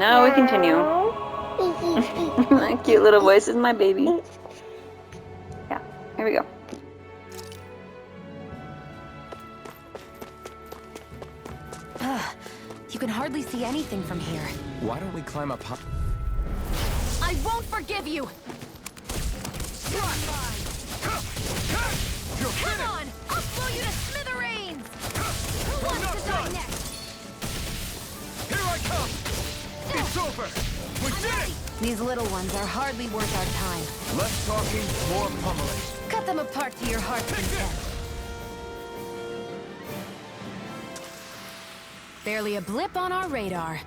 Now we continue. Cute little voice is my baby. Yeah, here we go. You can hardly see anything from here. Why don't we climb up high? I won't forgive you! Come on! I'll blow you to smithereens! Who wants to die next? Here I come! It's over! We did it! These little ones are hardly worth our time. Less talking, more pummeling. Cut them apart to your heart's content. Barely a blip on our radar.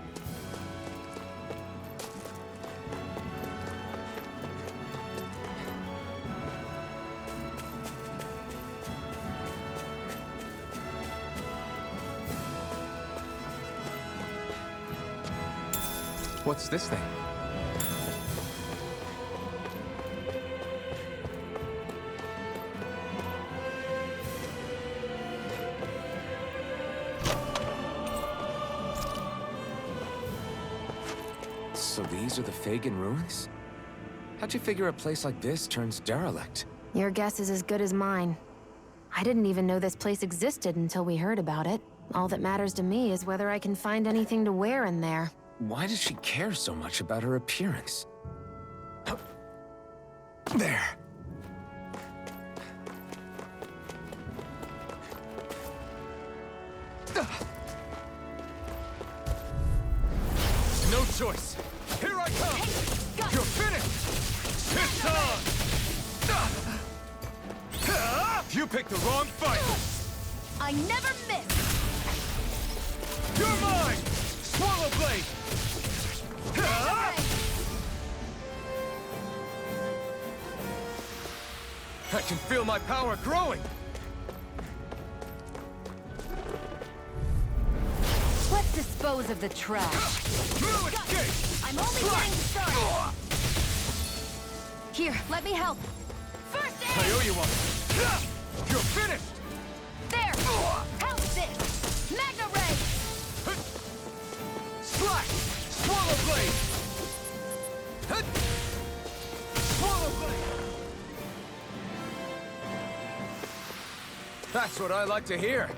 What's this thing? So these are the Fagin ruins? How'd you figure a place like this turns derelict? Your guess is as good as mine. I didn't even know this place existed until we heard about it. All that matters to me is whether I can find anything to wear in there. Why does she care so much about her appearance? There. No choice. Here I come! You're finished! It's on! You picked the wrong fight! I never miss! You're mine! Swallow Blade! I can feel my power growing! Let's dispose of the trash. New escape! I'm only getting started. Here, let me help. First I aid! owe you one! You're finished! There! Help this! Magna Ray! Slash! Swallow Blade! Swallow Blade! That's what I like to hear.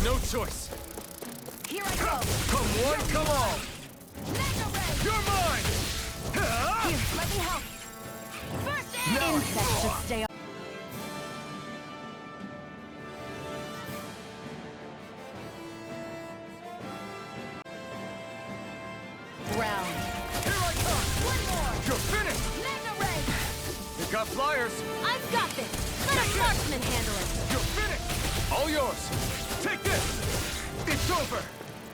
No choice. Here I go! Come one, come all. Magna Ray! You're mine! Here, let me help. First aid! Now I can Insects go should on. stay round. Here I come! One more! You're finished! Magna Ray! You got flyers! I've got this! Let a marksman handle it! You're finished! All yours! Take this! It's over!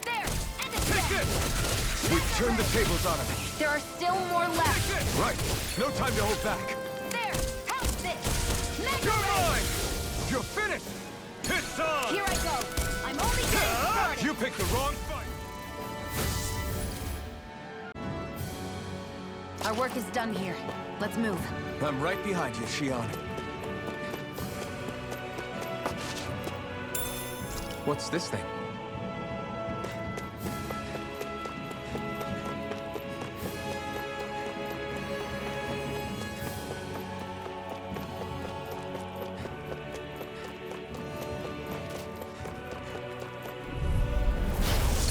There! And a Take death! this! We've turned the tables on him. There are still more Take left! this! Right! No time to hold back! There! Help this! Magna You're Ray! mine! You're finished! It's on! Here I go! I'm only getting started! You picked the wrong fight! Our work is done here. Let's move. I'm right behind you, Shion. What's this thing?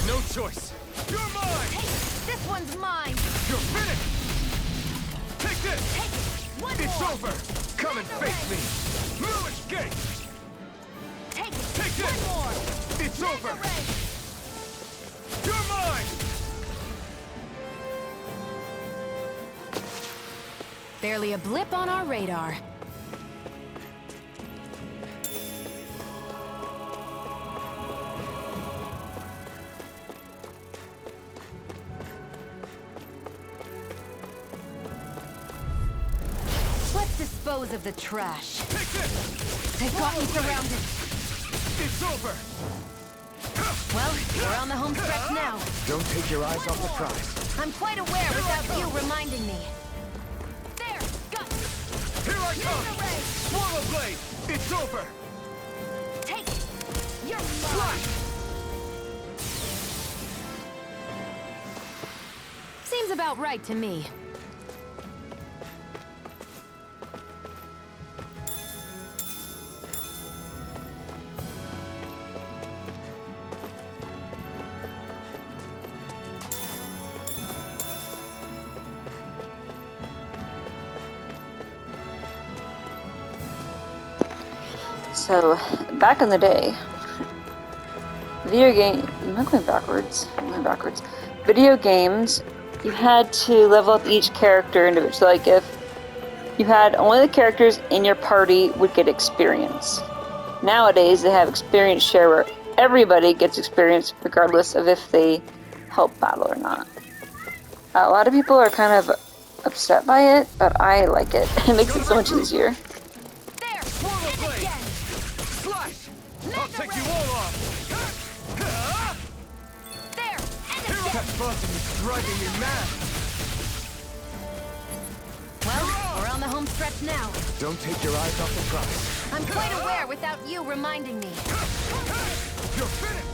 No choice! You're mine! This one's mine! You're finished! Take this! Take it! One It's more! over! Come and face me! No escape! Take it! Take this! One more! It's Magna over! Ray! You're mine! Barely a blip on our radar. dispose of the trash. Take this! They've got me surrounded. It's over! Well, we're on the home stretch now. Don't take your eyes off the prize. I'm quite aware without you reminding me. There! Got me! Here I come! Mega ray! Swallow blade! It's over! Take it! You're mine! Flash! Seems about right to me. So, back in the day, video game. I'm not going backwards. I'm going backwards. Video games, you had to level up each character individually. So, like, if you had only the characters in your party would get experience. Nowadays, they have experience share where everybody gets experience regardless of if they help battle or not. A lot of people are kind of upset by it, but I like it. It makes it so much easier. There! Swallow And blade! again! Flash! I'll Mega take you ray! all off! There! And That again! buzzing is driving me mad! Well, we're on the home stretch now. Don't take your eyes off the prize. I'm quite aware without you reminding me. You're finished!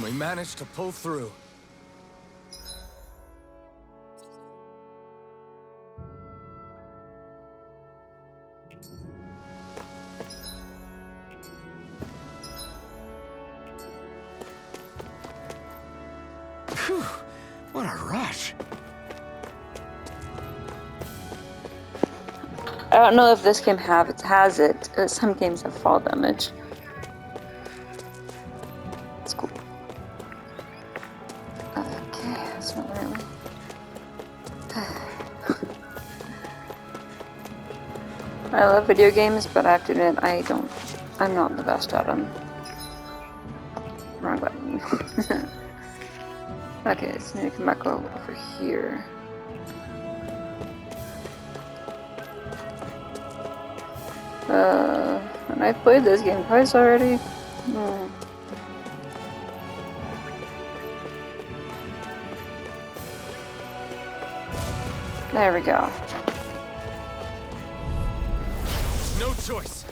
We managed to pull through. Phew, what a rush. I don't know if this game has it. Some games have fall damage. It's cool. Okay, that's not really. I love video games, but I have to admit, I'm not the best at them. Wrong button. Okay, so I need to come back over here. And I've played this game twice already. There we go. No choice!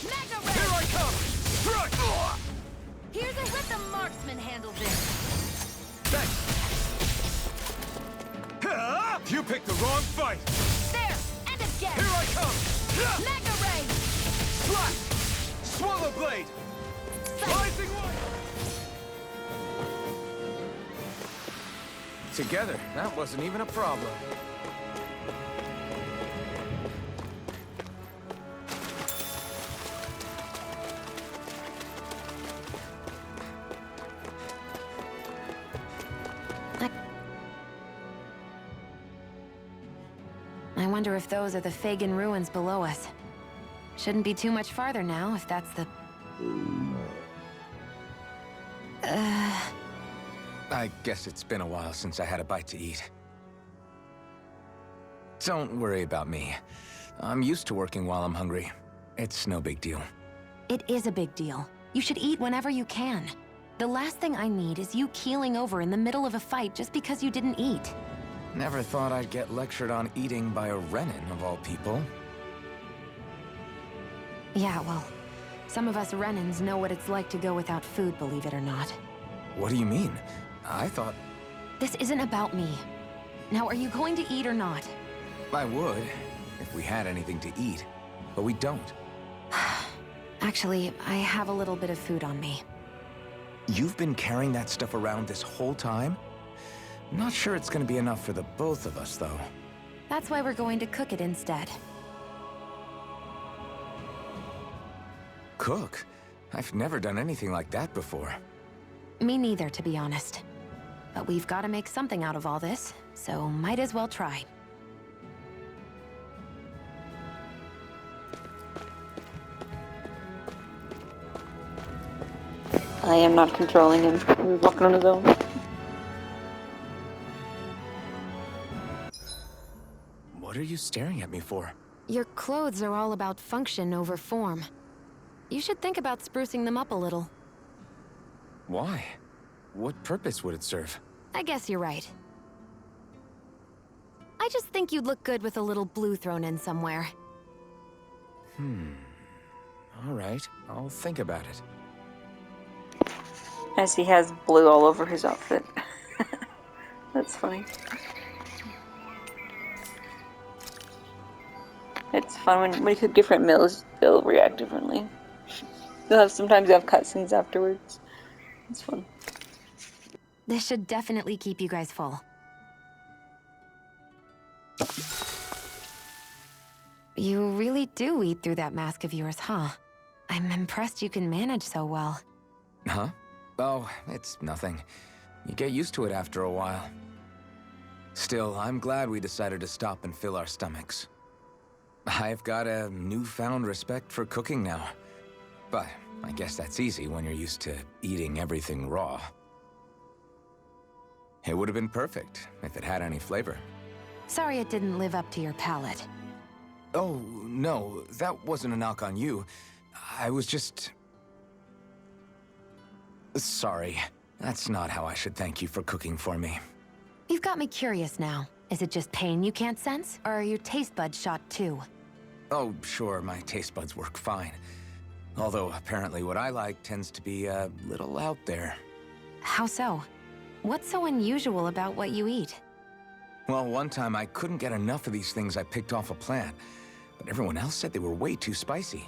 Mega Here ray! I come! Strike! Here's a let the marksman handle this. Thanks! You picked the wrong fight! There! And again! Here I come! Mega ray! Flash! Swallow blade! Rising light! Together, that wasn't even a problem. I wonder if those are the Fagin ruins below us. Shouldn't be too much farther now, if that's the... I guess it's been a while since I had a bite to eat. Don't worry about me. I'm used to working while I'm hungry. It's no big deal. It is a big deal. You should eat whenever you can. The last thing I need is you keeling over in the middle of a fight just because you didn't eat. Never thought I'd get lectured on eating by a Renan, of all people. Yeah, well, some of us Renans know what it's like to go without food, believe it or not. What do you mean? I thought This isn't about me. Now, are you going to eat or not? I would, if we had anything to eat. But we don't. Actually, I have a little bit of food on me. You've been carrying that stuff around this whole time? Not sure it's gonna be enough for the both of us, though. That's why we're going to cook it instead. Cook? I've never done anything like that before. Me neither, to be honest. But we've got to make something out of all this, so might as well try. I am not controlling him. He's walking on his own. What are you staring at me for? Your clothes are all about function over form. You should think about sprucing them up a little. Why? What purpose would it serve? I guess you're right. I just think you'd look good with a little blue thrown in somewhere. All right, I'll think about it. As he has blue all over his outfit. That's funny. It's fun when you cook different meals, they'll react differently. Sometimes you have cutscenes afterwards. It's fun. This should definitely keep you guys full. You really do eat through that mask of yours, huh? I'm impressed you can manage so well. Huh? Oh, it's nothing. You get used to it after a while. Still, I'm glad we decided to stop and fill our stomachs. I've got a newfound respect for cooking now. But I guess that's easy when you're used to eating everything raw. It would have been perfect if it had any flavor. Sorry it didn't live up to your palate. Oh, no, that wasn't a knock on you. I was just... Sorry. That's not how I should thank you for cooking for me. You've got me curious now. Is it just pain you can't sense, or are your taste buds shot too? Oh, sure, my taste buds work fine. Although, apparently what I like tends to be a little out there. How so? What's so unusual about what you eat? Well, one time I couldn't get enough of these things I picked off a plant, but everyone else said they were way too spicy.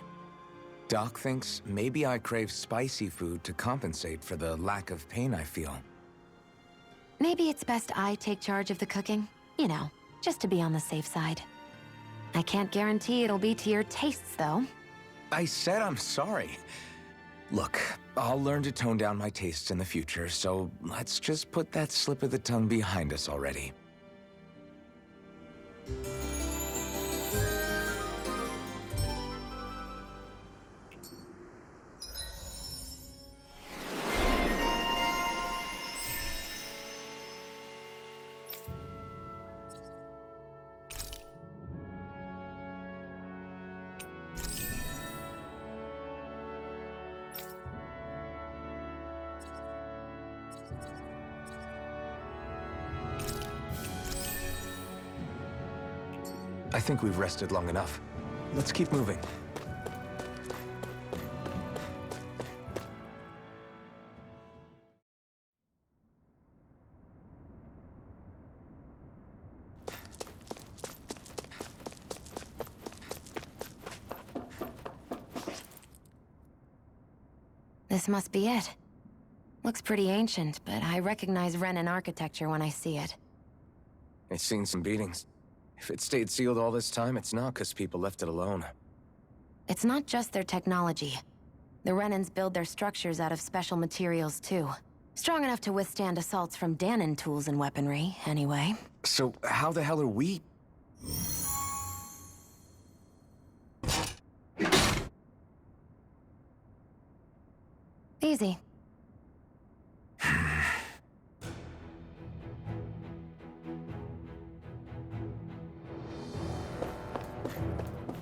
Doc thinks maybe I crave spicy food to compensate for the lack of pain I feel. Maybe it's best I take charge of the cooking. You know, just to be on the safe side. I can't guarantee it'll be to your tastes, though. I said I'm sorry. Look, I'll learn to tone down my tastes in the future, so let's just put that slip of the tongue behind us already. I think we've rested long enough. Let's keep moving. This must be it. Looks pretty ancient, but I recognize Renan architecture when I see it. It's seen some beatings. If it stayed sealed all this time, it's not because people left it alone. It's not just their technology. The Renans build their structures out of special materials, too. Strong enough to withstand assaults from Danon tools and weaponry, anyway. So how the hell are we... Easy.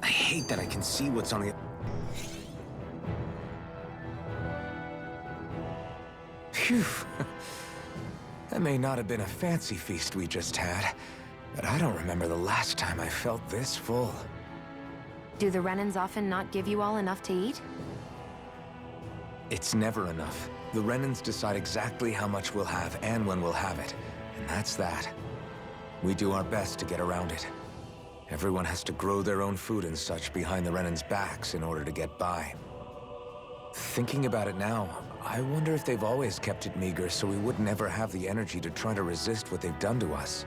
I hate that I can see what's on the... Phew. That may not have been a fancy feast we just had, but I don't remember the last time I felt this full. Do the Renans often not give you all enough to eat? It's never enough. The Renans decide exactly how much we'll have and when we'll have it, and that's that. We do our best to get around it. Everyone has to grow their own food and such behind the Renans' backs in order to get by. Thinking about it now, I wonder if they've always kept it meager so we would never have the energy to try to resist what they've done to us.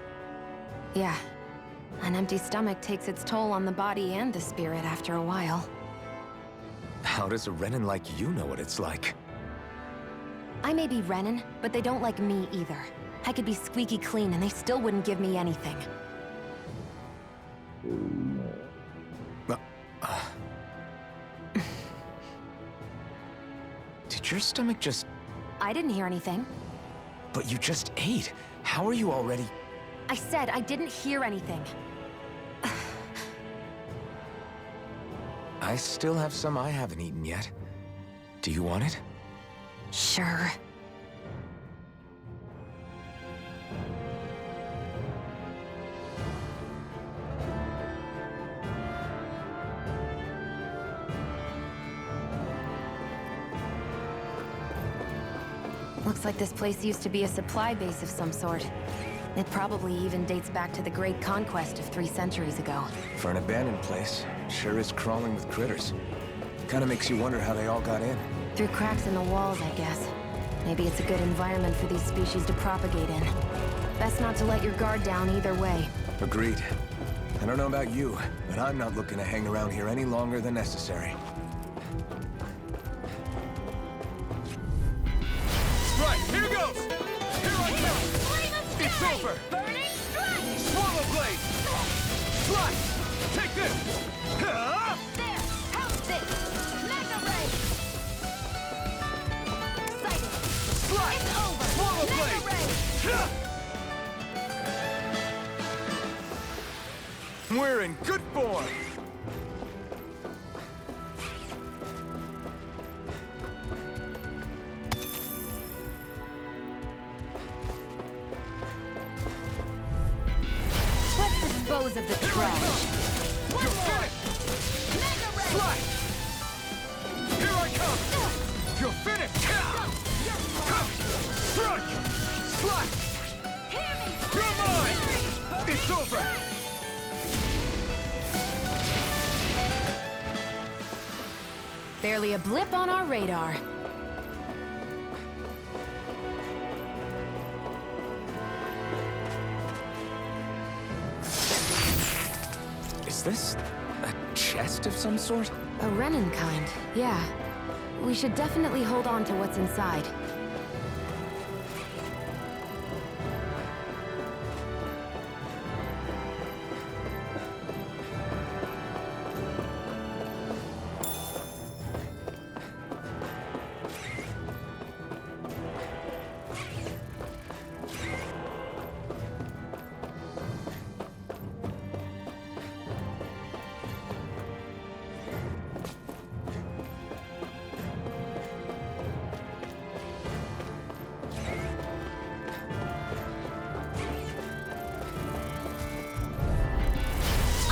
Yeah. An empty stomach takes its toll on the body and the spirit after a while. How does a Renan like you know what it's like? I may be Renan, but they don't like me either. I could be squeaky clean and they still wouldn't give me anything. Did your stomach just... I didn't hear anything. But you just ate. How are you already... I said I didn't hear anything. I still have some I haven't eaten yet. Do you want it? Sure. Looks like this place used to be a supply base of some sort. It probably even dates back to the Great Conquest of 3 centuries ago. For an abandoned place, it sure is crawling with critters. Kinda makes you wonder how they all got in. Through cracks in the walls, I guess. Maybe it's a good environment for these species to propagate in. Best not to let your guard down either way. Agreed. I don't know about you, but I'm not looking to hang around here any longer than necessary. Right, here goes! Here I come! It's over! Burning strike! Swallow blade! Slice! Take this! Huh? There! Help this! Mega ray! Sighted! Slice! It's over! Swallow Mega blade! ray! Huh? We're in good form! Let's dispose of the trash. You're finished! Mega ray! Slice! Here I come! You're finished! Strike! Slice! Hear me! You're mine! It's over! Barely a blip on our radar. Is this a chest of some sort? A Renin kind, yeah. We should definitely hold on to what's inside.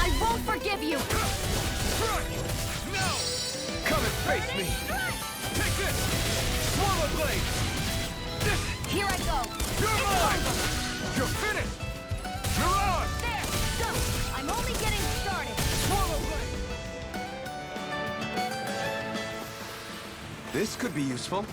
I won't forgive you! Strike! No! Come and face me! Take this! Swallow blade! Here I go! You're mine! You're finished! You're on! There! Go! I'm only getting started! Swallow blade! This could be useful.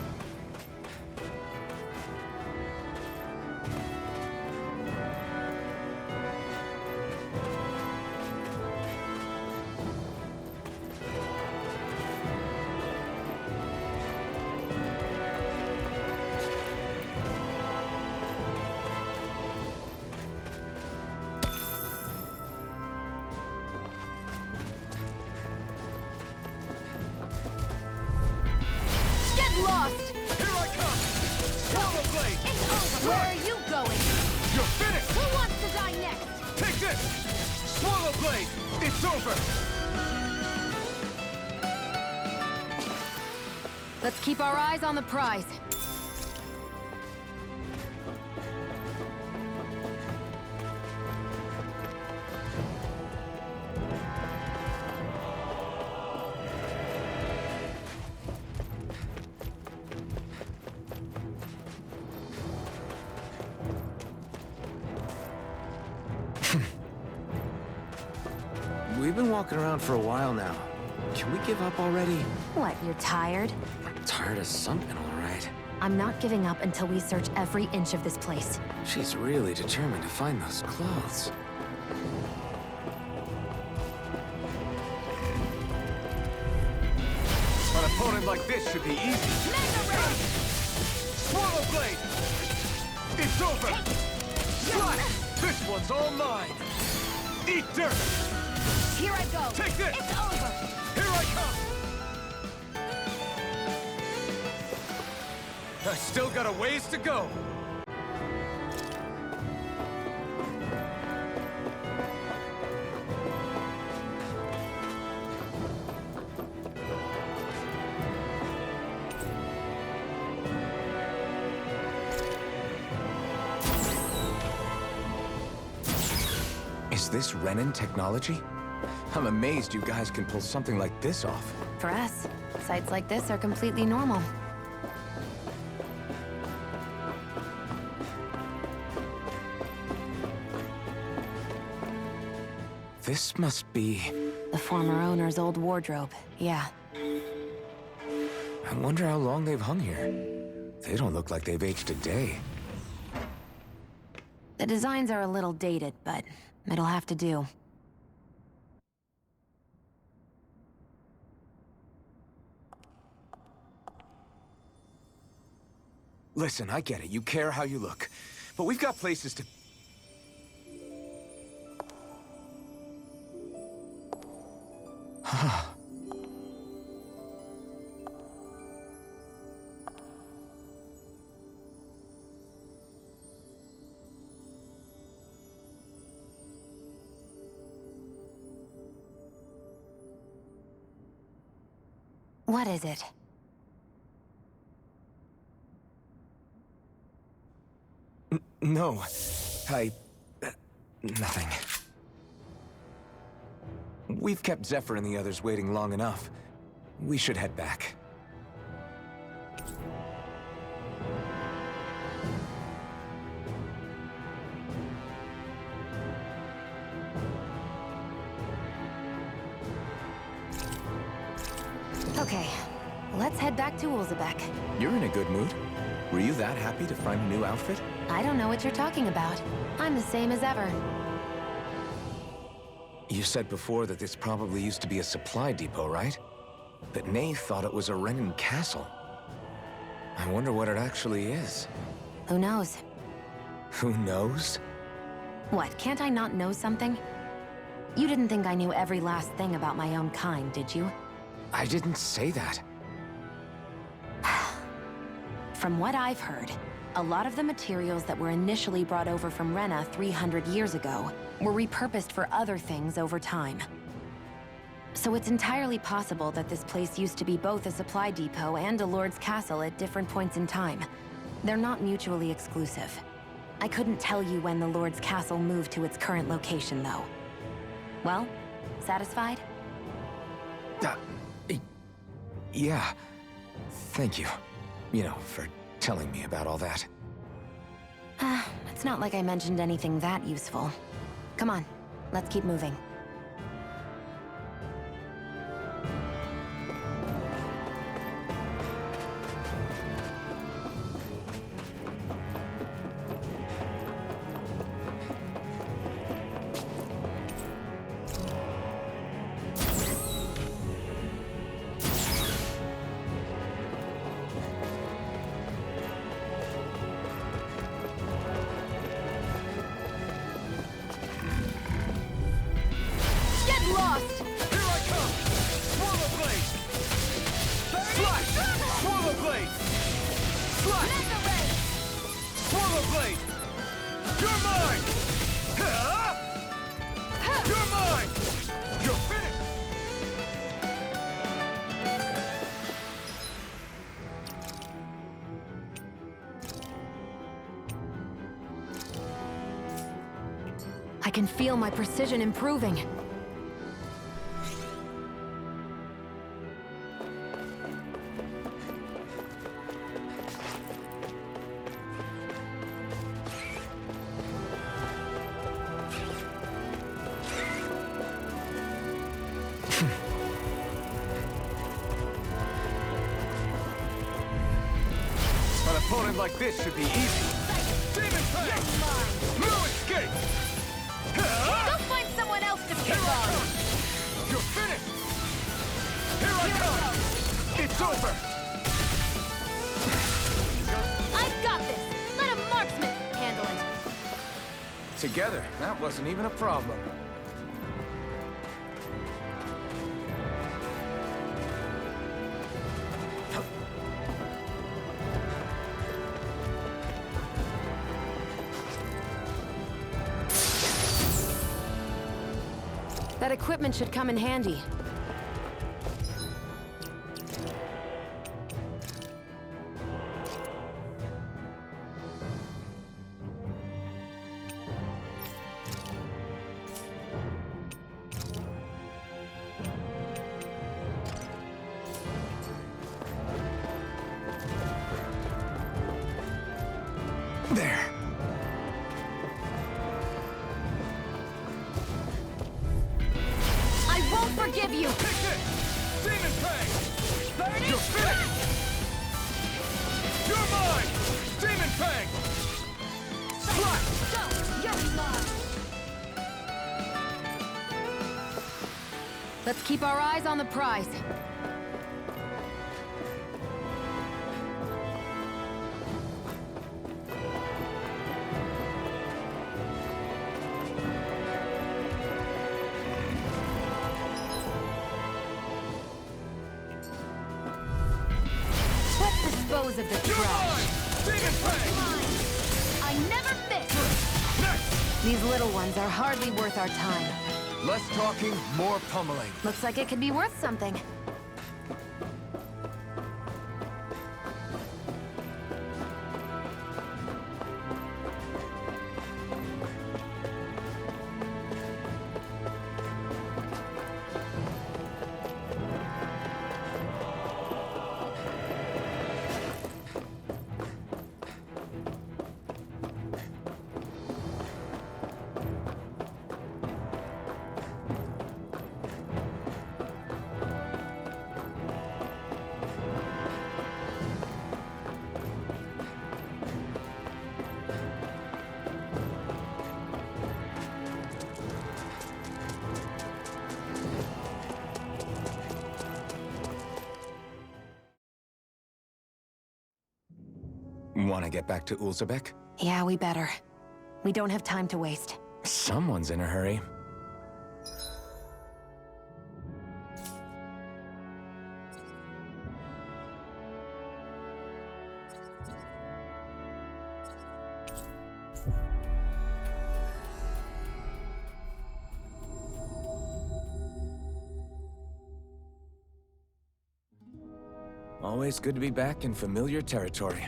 Get lost! Here I come! Swallow blade! It's over! Where are you going? You're finished! Who wants to die next? Take this! Swallow blade! It's over! Let's keep our eyes on the prize. We've been walking around for a while now. Can we give up already? What, you're tired? I'm tired of something, all right. I'm not giving up until we search every inch of this place. She's really determined to find those clothes. An opponent like this should be easy. Mega ray! Swallow blade! It's over! Slice! This one's all mine! Eat dirt! Here I go! Take this! It's over! Here I come! I still got a ways to go! Is this Renin technology? I'm amazed you guys can pull something like this off. For us, sites like this are completely normal. This must be... The former owner's old wardrobe, yeah. I wonder how long they've hung here. They don't look like they've aged a day. The designs are a little dated, but it'll have to do. Listen, I get it. You care how you look. But we've got places to... What is it? No. Nothing. We've kept Zephyr and the others waiting long enough. We should head back. Okay, let's head back to Ulzebek. You're in a good mood. Were you that happy to find a new outfit? I don't know what you're talking about. I'm the same as ever. You said before that this probably used to be a supply depot, right? But Nate thought it was a Renin castle. I wonder what it actually is. Who knows? Who knows? What, can't I not know something? You didn't think I knew every last thing about my own kind, did you? I didn't say that. From what I've heard, a lot of the materials that were initially brought over from Rena 300 years ago were repurposed for other things over time. So it's entirely possible that this place used to be both a supply depot and a lord's castle at different points in time. They're not mutually exclusive. I couldn't tell you when the lord's castle moved to its current location, though. Well, satisfied? Yeah. Thank you. You know, for telling me about all that. It's not like I mentioned anything that useful. Come on, let's keep moving. I can feel my precision improving. An opponent like this should be easy. Demon Fang! No escape! Go find someone else to pick on! You're finished! Here I come! It's over! I've got this! Let a marksman handle it! Together, that wasn't even a problem. That equipment should come in handy. you! Take this! Demon Fang! Burn You're it! finished! You're mine! Demon Fang! Slash! Go! You're mine! Let's keep our eyes on the prize. Let's dispose of the You're trash. mine! Demon Fang! I never miss! Next! These little ones are hardly worth our time. Less talking, more pummeling. Looks like it could be worth something. Want to get back to Ulzebek? Yeah, we better. We don't have time to waste. Someone's in a hurry. Always good to be back in familiar territory.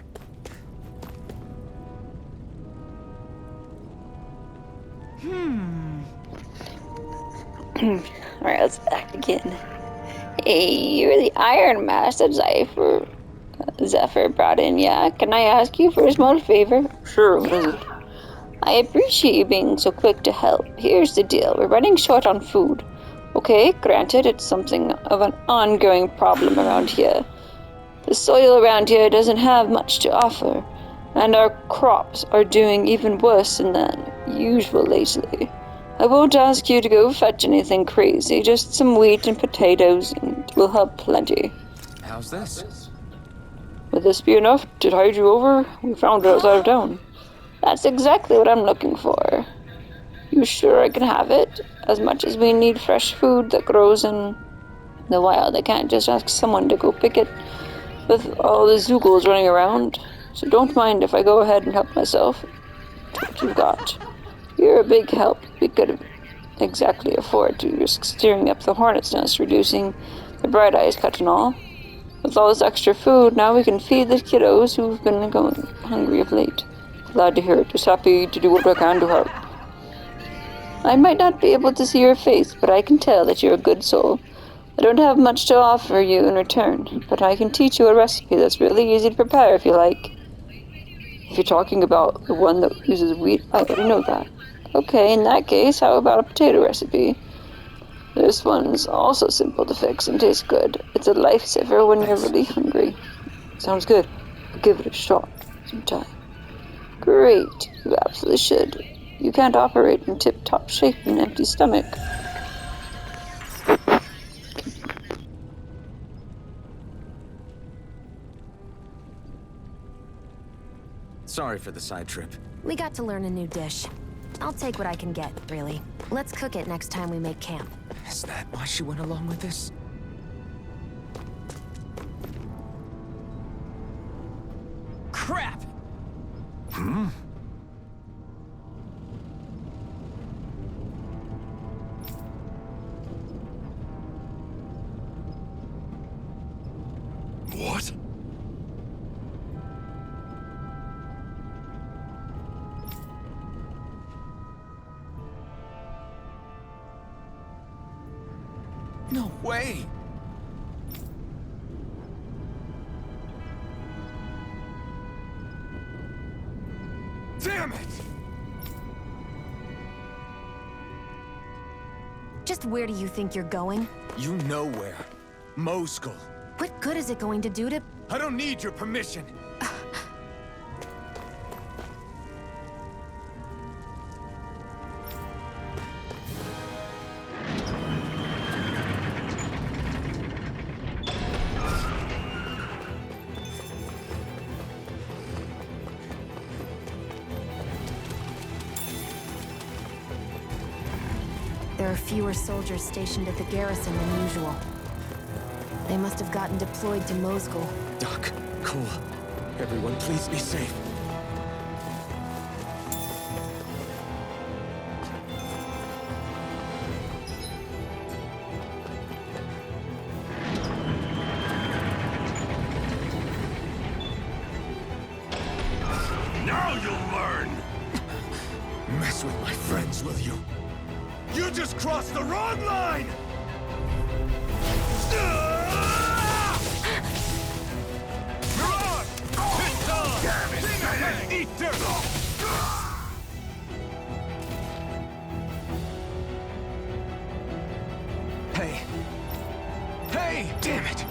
Alright, let's back again. Hey, you're the Iron Master Zephyr brought in, yeah? Can I ask you for a small favor? Sure, what is it? I appreciate you being so quick to help. Here's the deal. We're running short on food. Okay, granted, it's something of an ongoing problem around here. The soil around here doesn't have much to offer, and our crops are doing even worse than usual lately. I won't ask you to go fetch anything crazy, just some wheat and potatoes, and we'll have plenty. How's this? Would this be enough to tide you over? We found it outside of town. That's exactly what I'm looking for. You sure I can have it? As much as we need fresh food that grows in the wild, I can't just ask someone to go pick it with all the Zoogles running around. So don't mind if I go ahead and help myself. Take what you've got. You're a big help. We could exactly afford to risk steering up the hornet's nest, reducing the bright eyes cut and all. With all this extra food, now we can feed the kiddos who've been going hungry of late. Glad to hear it. Just happy to do what I can to help. I might not be able to see your face, but I can tell that you're a good soul. I don't have much to offer you in return, but I can teach you a recipe that's really easy to prepare if you like. If you're talking about the one that uses wheat, I already know that. Okay, in that case, how about a potato recipe? This one's also simple to fix and tastes good. It's a lifesaver when you're really hungry. Sounds good. I'll give it a shot sometime. Great, you absolutely should. You can't operate in tip-top shape in an empty stomach. Sorry for the side trip. We got to learn a new dish. I'll take what I can get, really. Let's cook it next time we make camp. Is that why she went along with this? Crap! What? No way! Damn it! Just where do you think you're going? You know where. Moskull. What good is it going to do to... I don't need your permission. There are fewer soldiers stationed at the garrison than usual. They must have gotten deployed to Moskull. Doc, Cole, everyone please be safe. Now you'll learn! Mess with my friends, will you? You just crossed the wrong line! Mirage! Piston! Damn it! Eat dirt! Hey! Hey! Damn it!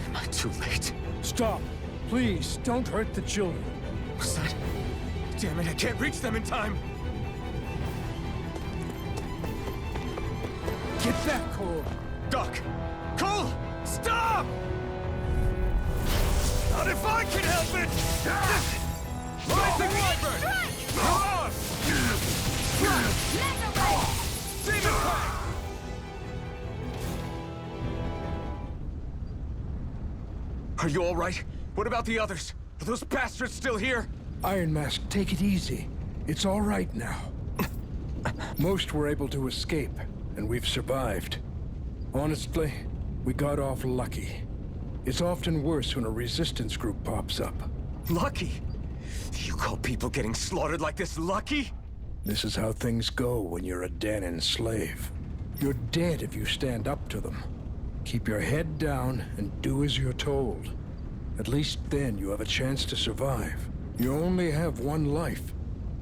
Am I too late? Stop. Please, don't hurt the children. Was that? Damn it, I can't reach them in time! Get back, Cole. Doc! Cole! Stop! Not if I can help it! Rising Wyvern! Mirage! Demon Fang! Are you all right? What about the others? Are those bastards still here? Iron Mask, take it easy. It's all right now. Most were able to escape, and we've survived. Honestly, we got off lucky. It's often worse when a resistance group pops up. Lucky? You call people getting slaughtered like this lucky? This is how things go when you're a Danon slave. You're dead if you stand up to them. Keep your head down and do as you're told. At least then you have a chance to survive. You only have one life.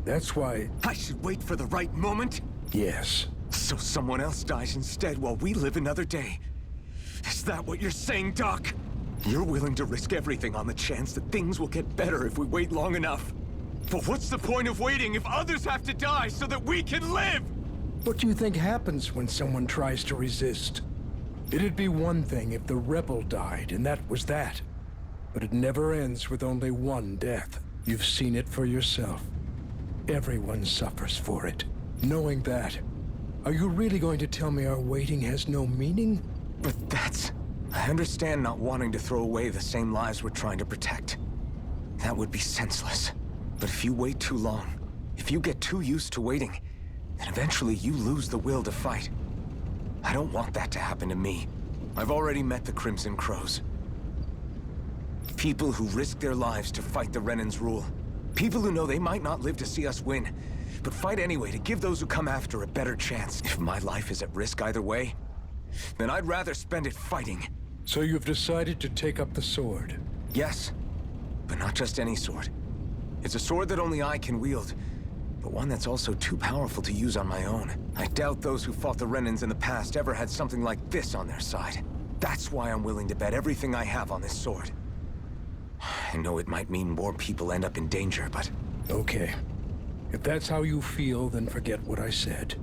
That's why... I should wait for the right moment? Yes. So someone else dies instead while we live another day. Is that what you're saying, Doc? You're willing to risk everything on the chance that things will get better if we wait long enough. But what's the point of waiting if others have to die so that we can live? What do you think happens when someone tries to resist? It'd be one thing if the rebel died, and that was that. But it never ends with only one death. You've seen it for yourself. Everyone suffers for it. Knowing that, are you really going to tell me our waiting has no meaning? But that's... I understand not wanting to throw away the same lives we're trying to protect. That would be senseless. But if you wait too long, if you get too used to waiting, then eventually you lose the will to fight. I don't want that to happen to me. I've already met the Crimson Crows. People who risk their lives to fight the Renan's rule. People who know they might not live to see us win, but fight anyway to give those who come after a better chance. If my life is at risk either way, then I'd rather spend it fighting. So you've decided to take up the sword? Yes, but not just any sword. It's a sword that only I can wield, but one that's also too powerful to use on my own. I doubt those who fought the Renans in the past ever had something like this on their side. That's why I'm willing to bet everything I have on this sword. I know it might mean more people end up in danger, but... Okay. If that's how you feel, then forget what I said.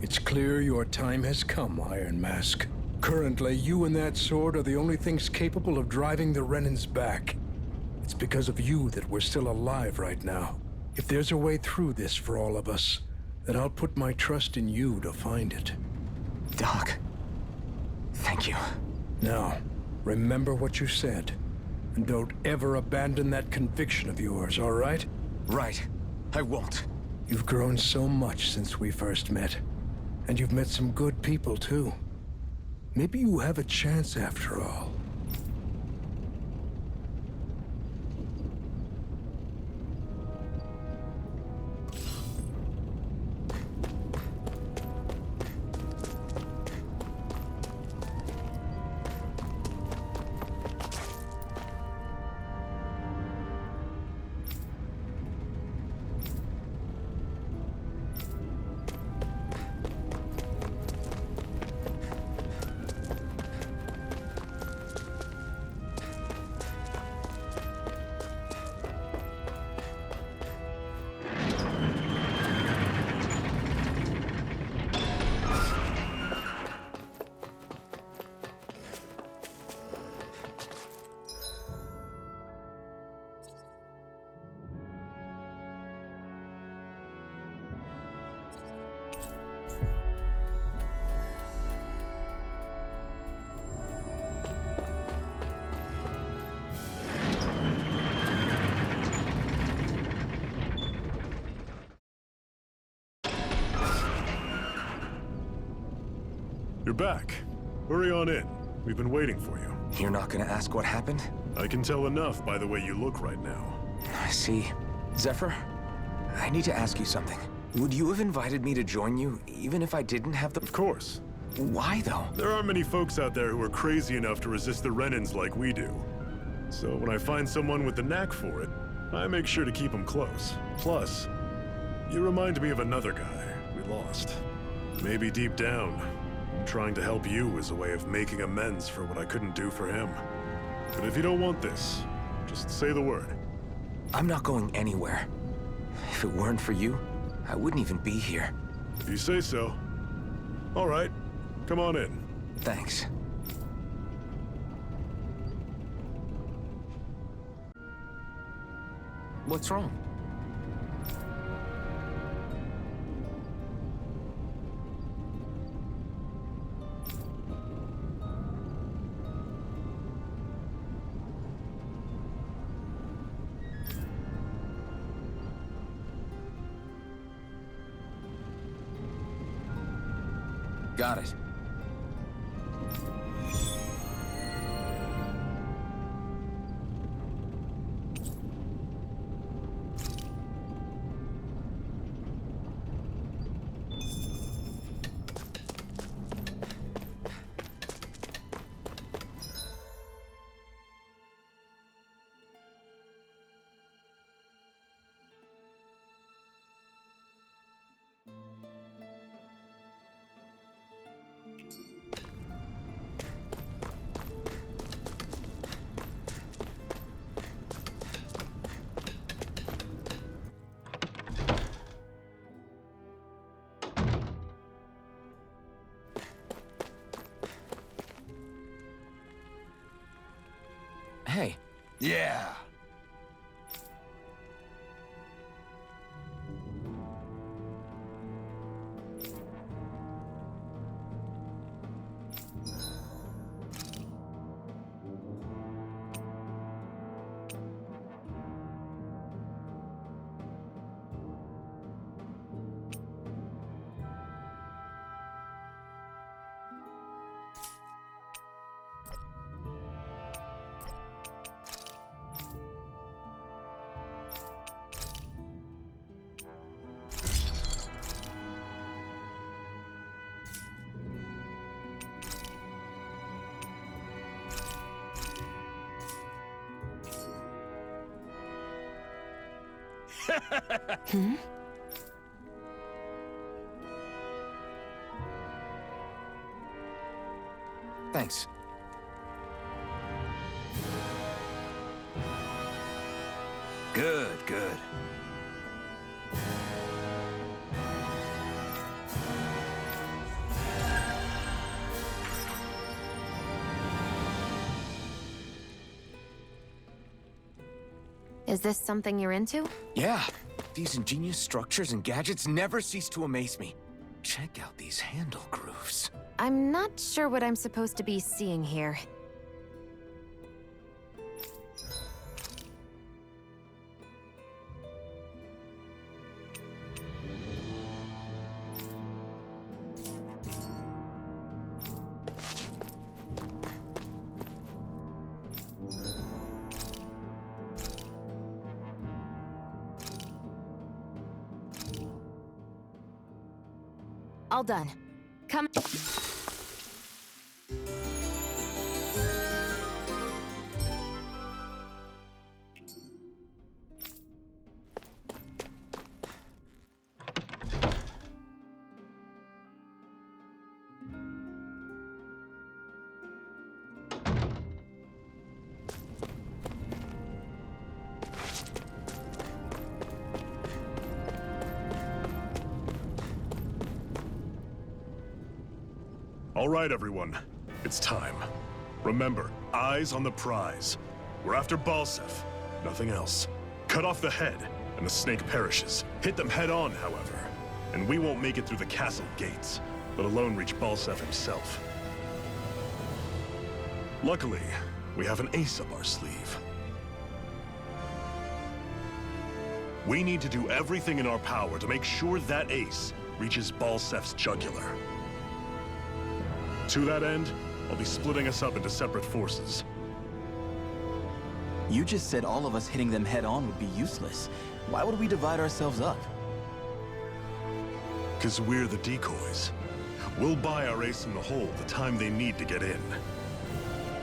It's clear your time has come, Iron Mask. Currently, you and that sword are the only things capable of driving the Renans back. It's because of you that we're still alive right now. If there's a way through this for all of us, then I'll put my trust in you to find it. Doc, thank you. Now, remember what you said. And don't ever abandon that conviction of yours, all right? Right. I won't. You've grown so much since we first met. And you've met some good people, too. Maybe you have a chance after all. You're back. Hurry on in. We've been waiting for you. You're not gonna ask what happened? I can tell enough by the way you look right now. I see. Zephyr, I need to ask you something. Would you have invited me to join you, even if I didn't have the... Of course. Why, though? There aren't many folks out there who are crazy enough to resist the Renans like we do. So when I find someone with the knack for it, I make sure to keep them close. Plus, you remind me of another guy we lost. Maybe deep down, trying to help you is a way of making amends for what I couldn't do for him. But if you don't want this, just say the word. I'm not going anywhere. If it weren't for you, I wouldn't even be here. If you say so. All right, come on in. Thanks. What's wrong? Got it. Hey. Yeah. Hmm? Thanks. Good, good. Is this something you're into? Yeah. These ingenious structures and gadgets never cease to amaze me. Check out these handle grooves. I'm not sure what I'm supposed to be seeing here. All done. Come. All right, everyone. It's time. Remember, eyes on the prize. We're after Balseph, nothing else. Cut off the head, and the snake perishes. Hit them head on, however, and we won't make it through the castle gates, let alone reach Balseph himself. Luckily, we have an ace up our sleeve. We need to do everything in our power to make sure that ace reaches Balseph's jugular. To that end, I'll be splitting us up into separate forces. You just said all of us hitting them head-on would be useless. Why would we divide ourselves up? Because we're the decoys. We'll buy our ace in the hole the time they need to get in.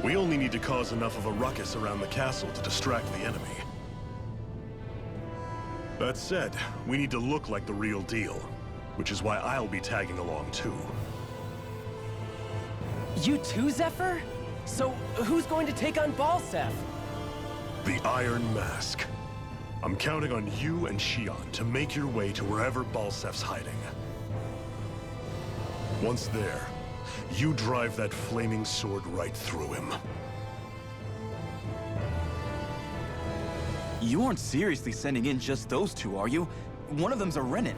We only need to cause enough of a ruckus around the castle to distract the enemy. That said, we need to look like the real deal, which is why I'll be tagging along too. You too, Zephyr? So, who's going to take on Balseph? The Iron Mask. I'm counting on you and Xion to make your way to wherever Balsef's hiding. Once there, you drive that flaming sword right through him. You aren't seriously sending in just those two, are you? One of them's a Renan.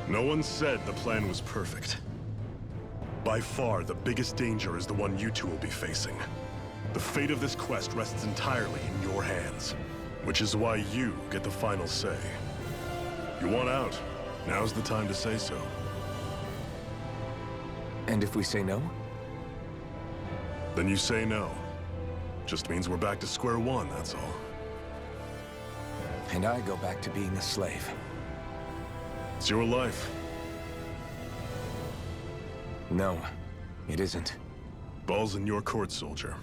No one said the plan was perfect. By far, the biggest danger is the one you two will be facing. The fate of this quest rests entirely in your hands, which is why you get the final say. You want out, now's the time to say so. And if we say no? Then you say no. Just means we're back to square one, that's all. And I go back to being a slave. It's your life. No, it isn't. Ball's in your court, soldier.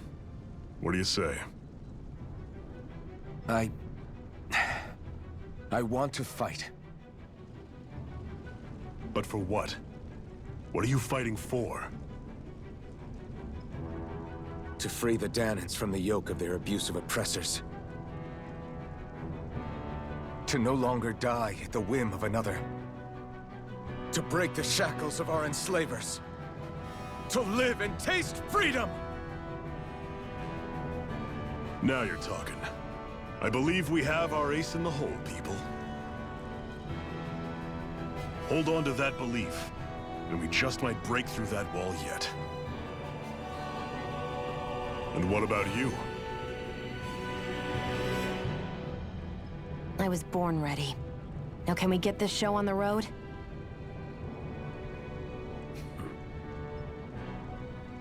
What do you say? I want to fight. But for what? What are you fighting for? To free the Dahnans from the yoke of their abusive oppressors. To no longer die at the whim of another. To break the shackles of our enslavers. To live and taste freedom! Now you're talking. I believe we have our ace in the hole, people. Hold on to that belief, and we just might break through that wall yet. And what about you? I was born ready. Now can we get this show on the road?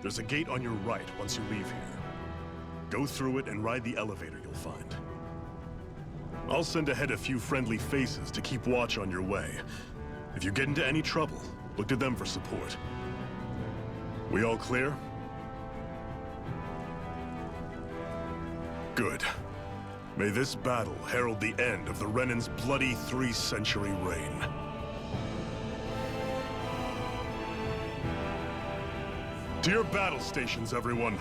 There's a gate on your right once you leave here. Go through it and ride the elevator you'll find. I'll send ahead a few friendly faces to keep watch on your way. If you get into any trouble, look to them for support. We all clear? Good. May this battle herald the end of the Renan's bloody 3-century reign. To your battle stations, everyone!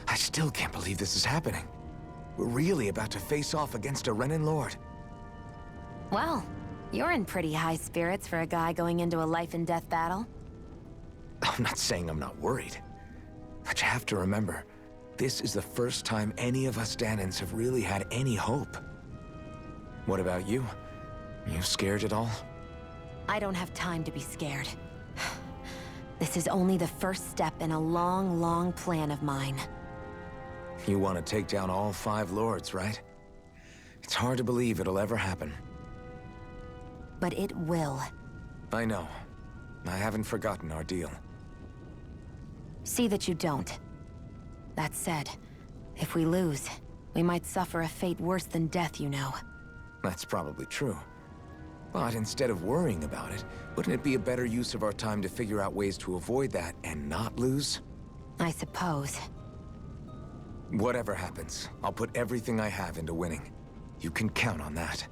I still can't believe this is happening. We're really about to face off against a Renan Lord. Well, you're in pretty high spirits for a guy going into a life-and-death battle. I'm not saying I'm not worried. But you have to remember, this is the first time any of us Dahnans have really had any hope. What about you? You scared at all? I don't have time to be scared. This is only the first step in a long, long plan of mine. You want to take down all 5 lords, right? It's hard to believe it'll ever happen. But it will. I know. I haven't forgotten our deal. See that you don't. That said, if we lose, we might suffer a fate worse than death, you know. That's probably true. But instead of worrying about it, wouldn't it be a better use of our time to figure out ways to avoid that and not lose? I suppose. Whatever happens, I'll put everything I have into winning. You can count on that.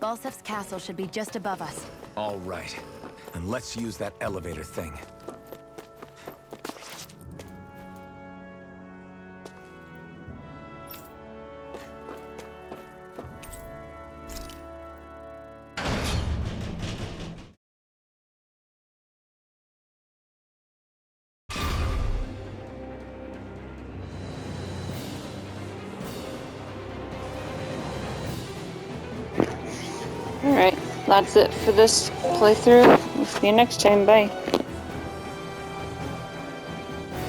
Balsef's castle should be just above us. All right. And let's use that elevator thing. Alright, that's it for this playthrough. We'll see you next time. Bye.